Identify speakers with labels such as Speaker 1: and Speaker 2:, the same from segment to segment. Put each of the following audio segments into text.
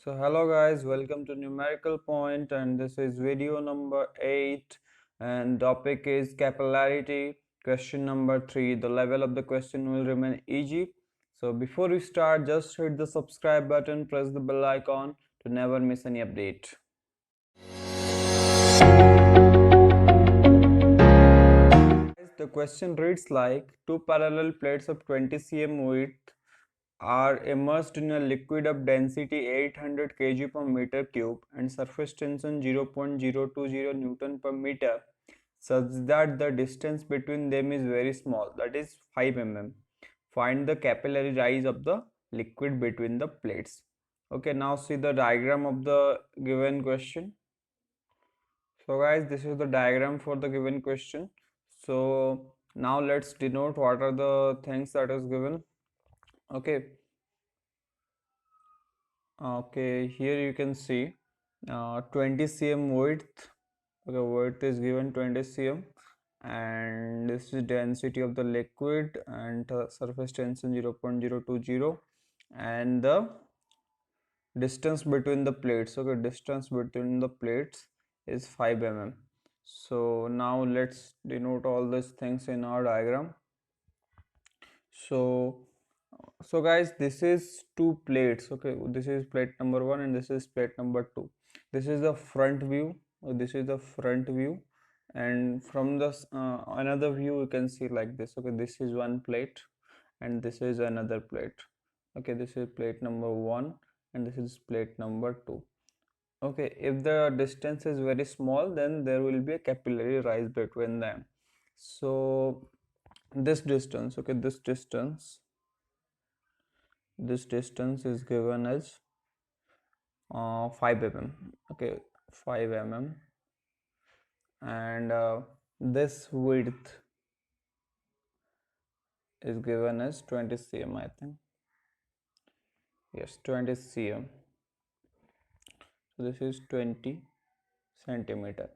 Speaker 1: So hello guys, welcome to Numerical Point, and this is video number 8, and topic is capillarity. Question number 3. The level of the question will remain easy. So before we start, just hit the subscribe button, press the bell icon to never miss any update. The question reads like two parallel plates of 20 cm width are immersed in a liquid of density 800 kg per meter cube and surface tension 0.020 Newton per meter, such that the distance between them is very small, that is 5 mm. Find the capillary rise of the liquid between the plates. Okay, now see the diagram of the given question. So guys, this is the diagram for the given question. So now let's denote what are the things that is given. Okay, here you can see 20 cm width. Okay, width is given 20 cm, and this is density of the liquid, and surface tension 0.020, and the distance between the plates. Okay, distance between the plates is 5 mm. So now let's denote all these things in our diagram. So guys, this is two plates. Okay, this is plate number 1 and this is plate number 2. This is the front view. This is the front view, and from the another view you can see like this. Okay, this is one plate and this is another plate. Okay, this is plate number 1 and this is plate number 2. Okay, if the distance is very small, then there will be a capillary rise between them. So this distance, okay, this distance is given as 5 mm. Okay, 5 mm, and this width is given as 20 cm, I think. Yes, 20 cm. So this is 20 centimeter.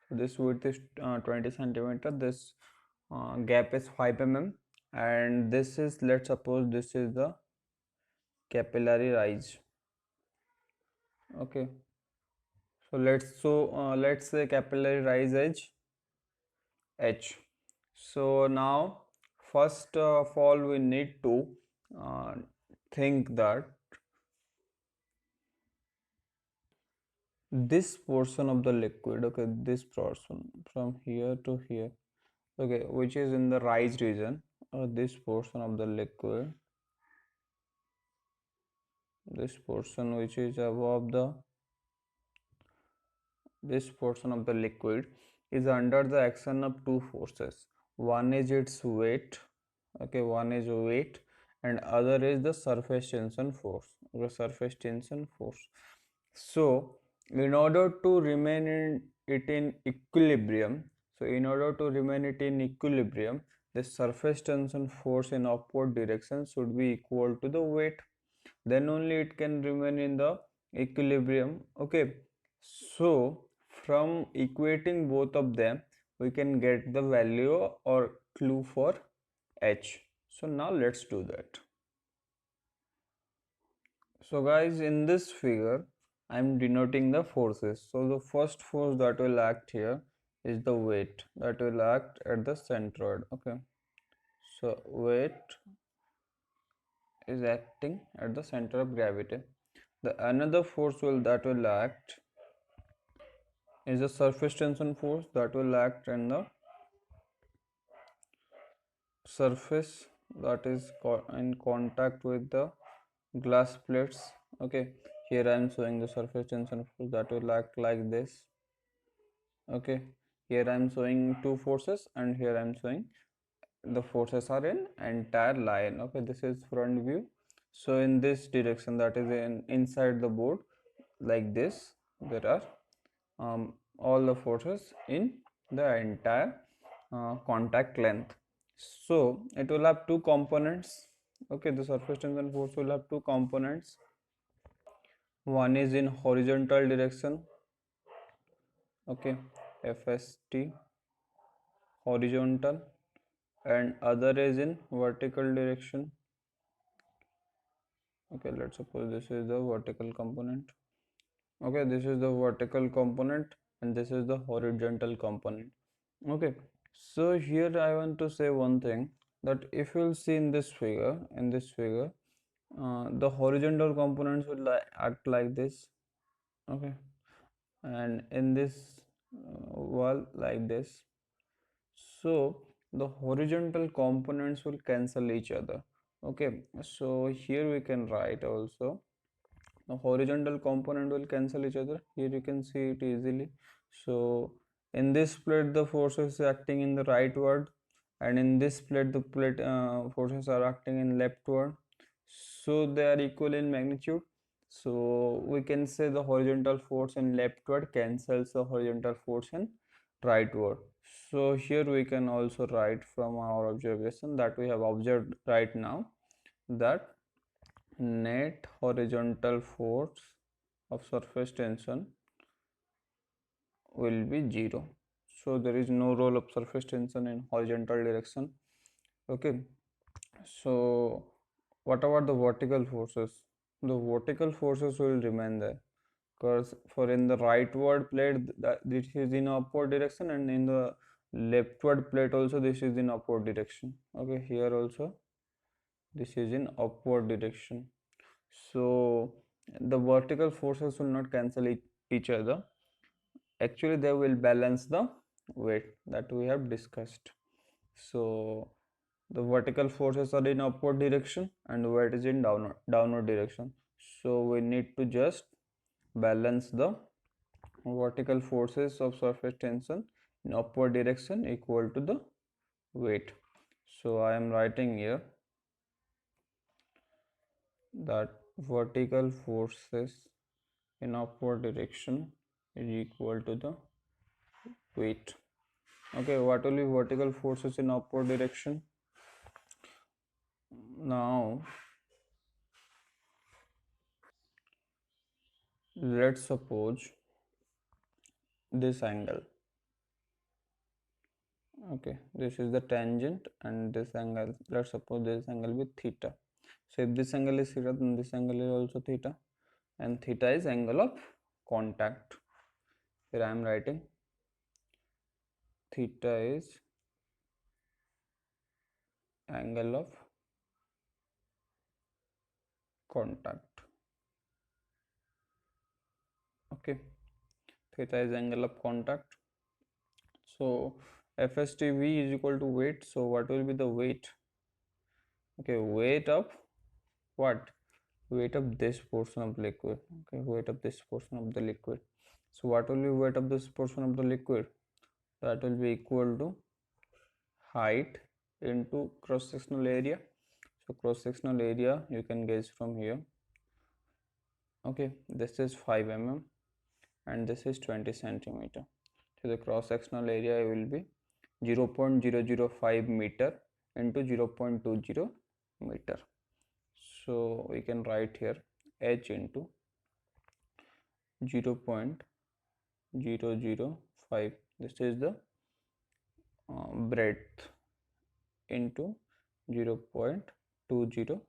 Speaker 1: So this width is 20 centimeter. This gap is 5 mm, and this is, let's suppose this is the capillary rise. Okay, so let's say capillary rise is H. So now first of all we need to uh, think that this portion of the liquid, okay, this portion from here to here, okay, which is in the rise region, this portion of the liquid, this portion which is above the, this portion of the liquid is under the action of two forces. One is its weight, okay, one is weight, and other is the surface tension force, the surface tension force. So in order to remain it in equilibrium, the surface tension force in upward direction should be equal to the weight. Then only it can remain in the equilibrium. Okay, so from equating both of them, we can get the value or clue for H. So now let's do that. So guys, in this figure I am denoting the forces. So the first force that will act here is the weight that will act at the centroid. Okay, so weight is acting at the center of gravity. The another force that will act is the surface tension force that will act in the surface that is in contact with the glass plates. Okay, here I am showing the surface tension force that will act like this. Okay, here I am showing two forces, and here I am showing the forces are in entire line. Okay, this is front view. So in this direction, that is inside the board, like this, there are all the forces in the entire contact length. So it will have two components. Okay, the surface tension force will have two components. One is in horizontal direction. Okay, FST, horizontal, and other is in vertical direction. Okay, let's suppose this is the vertical component. Okay, this is the vertical component and this is the horizontal component. Okay, so here I want to say one thing, that if you'll see in this figure, the horizontal components will act like this. Okay, and in this wall like this. So the horizontal components will cancel each other. Okay, so here we can write also the horizontal component will cancel each other. Here you can see it easily. So in this plate the force is acting in the rightward, and in this plate the plate forces are acting in leftward, so they are equal in magnitude. So we can say the horizontal force in leftward cancels the horizontal force in rightward. So here we can also write from our observation that we have observed right now, that net horizontal force of surface tension will be 0. So there is no role of surface tension in horizontal direction. Okay, so what about the vertical forces? The vertical forces will remain there, because for in the rightward plate that this is in upward direction, and in the leftward plate also this is in upward direction. Okay, here also this is in upward direction. So the vertical forces will not cancel each other. Actually they will balance the weight that we have discussed. So the vertical forces are in upward direction and weight is in downward direction. So we need to just balance the vertical forces of surface tension in upward direction equal to the weight. So I am writing here that vertical forces in upward direction is equal to the weight. Okay, what will be vertical forces in upward direction? Now let's suppose this angle. Okay, this is the tangent and this angle, let's suppose this angle with theta. So if this angle is theta, then this angle is also theta, and theta is angle of contact. Here I am writing theta is angle of contact. Okay, theta is angle of contact. So FSTV is equal to weight. So what will be the weight? Okay, weight of what? Weight of this portion of liquid. Okay, weight of this portion of the liquid. So what will be weight of this portion of the liquid? That will be equal to height into cross sectional area. So cross sectional area you can guess from here. Okay, this is 5 mm and this is 20 centimeter. So the cross sectional area will be 0.005 meter into 0.20 meter. So we can write here h into 0.005. This is the breadth into 0.20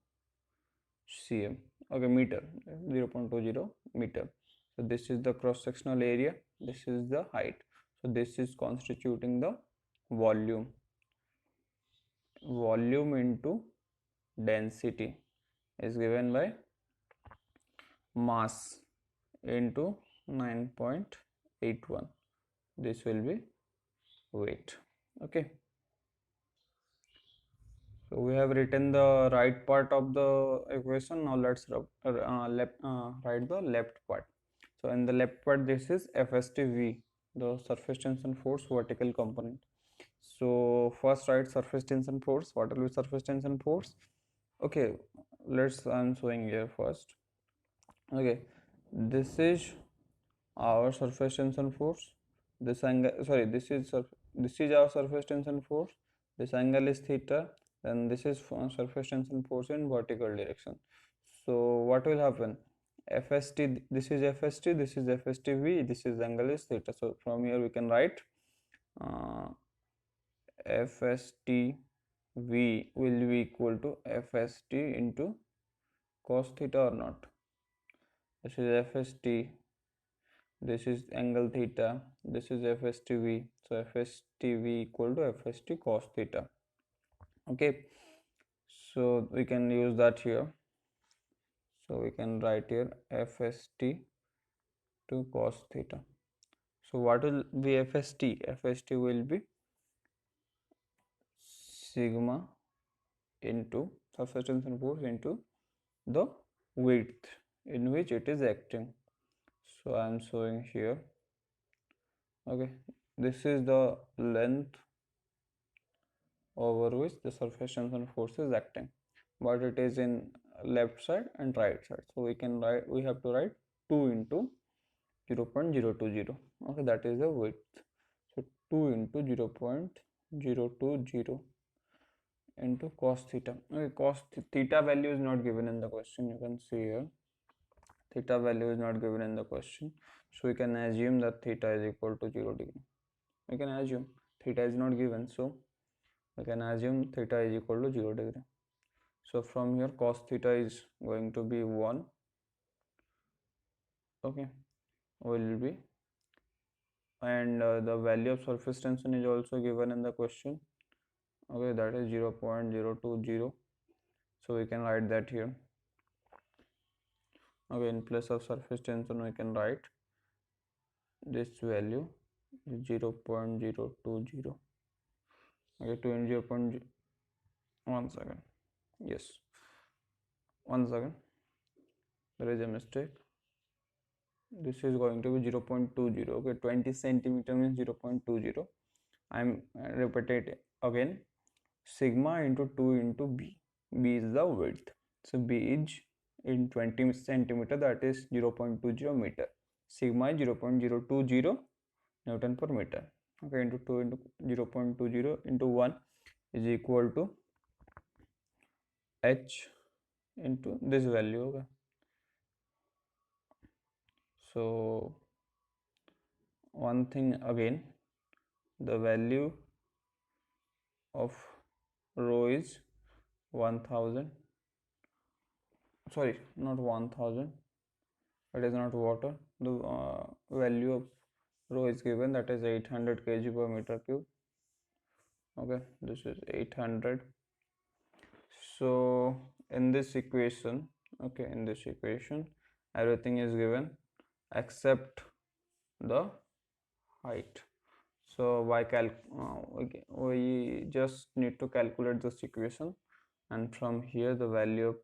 Speaker 1: cm. Okay, meter, 0.20 meter. So this is the cross sectional area, this is the height. So this is constituting the volume. Volume into density is given by mass into 9.81. This will be weight. Okay, so we have written the right part of the equation. Now let's write the left part. So in the left part, this is FSTV, the surface tension force vertical component. So first write surface tension force. What will be surface tension force? Okay, I'm showing here first. Okay, this is our surface tension force. This angle, sorry, this is our surface tension force. This angle is theta. Then this is surface tension force in vertical direction. So what will happen? FST, this is FST, this is FSTV, this is angle is theta. So from here we can write FSTV will be equal to FST into cos theta or not? This is FST, this is angle theta, this is FSTV, so FSTV equal to FST cos theta. Okay, so we can use that here. So we can write here FST to cos theta. So what will be FST? FST will be sigma into surface tension force into the width in which it is acting. So I am showing here. Okay, this is the length over which the surface tension force is acting, but it is in left side and right side. So we have to write 2 into 0.020. Okay, that is the width. So 2 into 0.020 into cos theta. Okay, cos theta value is not given in the question. You can see here theta value is not given in the question, so we can assume that theta is equal to 0 degree. We can assume theta is not given, so we can assume theta is equal to 0 degree. So from here cos theta is going to be 1. Okay, will be, and the value of surface tension is also given in the question. Okay, that is 0.020. So we can write that here. Okay, in place of surface tension we can write this value 0.020. Okay, 0. 1 second. Yes, 1 second, there is a mistake. This is going to be 0.20. Okay, 20 centimeter means 0.20. I am repeating again. Sigma into 2 into b. B is the width, so b is in 20 centimeter, that is 0.20 meter. Sigma is 0.020 Newton per meter. Okay, into 2 into 0.20 into 1 is equal to h into this value. Okay, so one thing again, the value of rho is 1000, sorry, not 1000, it is not water. The value of rho is given, that is 800 kg per meter cube. Okay, this is 800. So in this equation, okay, in this equation everything is given except the height. So we just need to calculate this equation, and from here the value of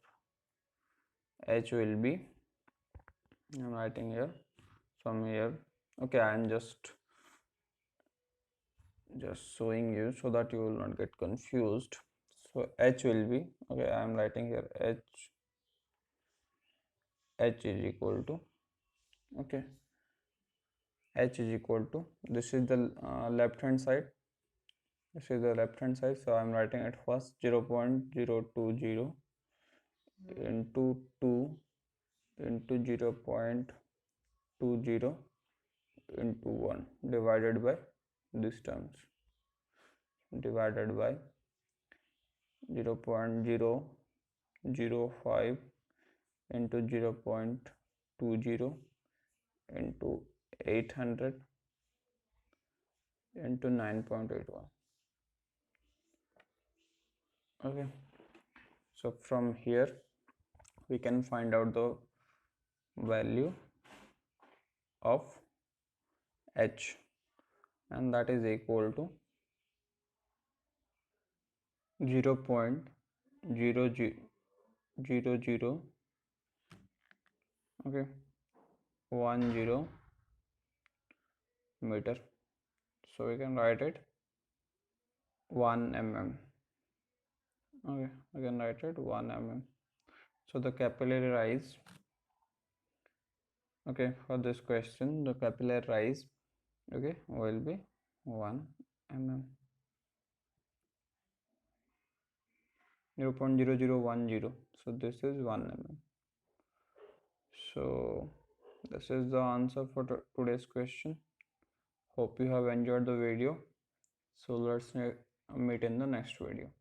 Speaker 1: h will be, I'm writing here from here. Okay, I am just showing you so that you will not get confused. So h will be, okay, I am writing here h is equal to, okay, h is equal to, this is the left hand side, this is the left hand side, so I am writing it first 0.020 into 2 into 0.20 into 1 divided by these terms, divided by 0.005 into 0.20 into 800 into 9.81. Okay, so from here we can find out the value of h, and that is equal to 0.0000, okay, 10 meter. So we can write it 1 mm. Okay, we can write it 1 mm. So the capillary rise, okay, for this question the capillary rise, okay, will be 1 mm. 0.0010, so this is 1 mm. So this is the answer for today's question. Hope you have enjoyed the video. So let's meet in the next video.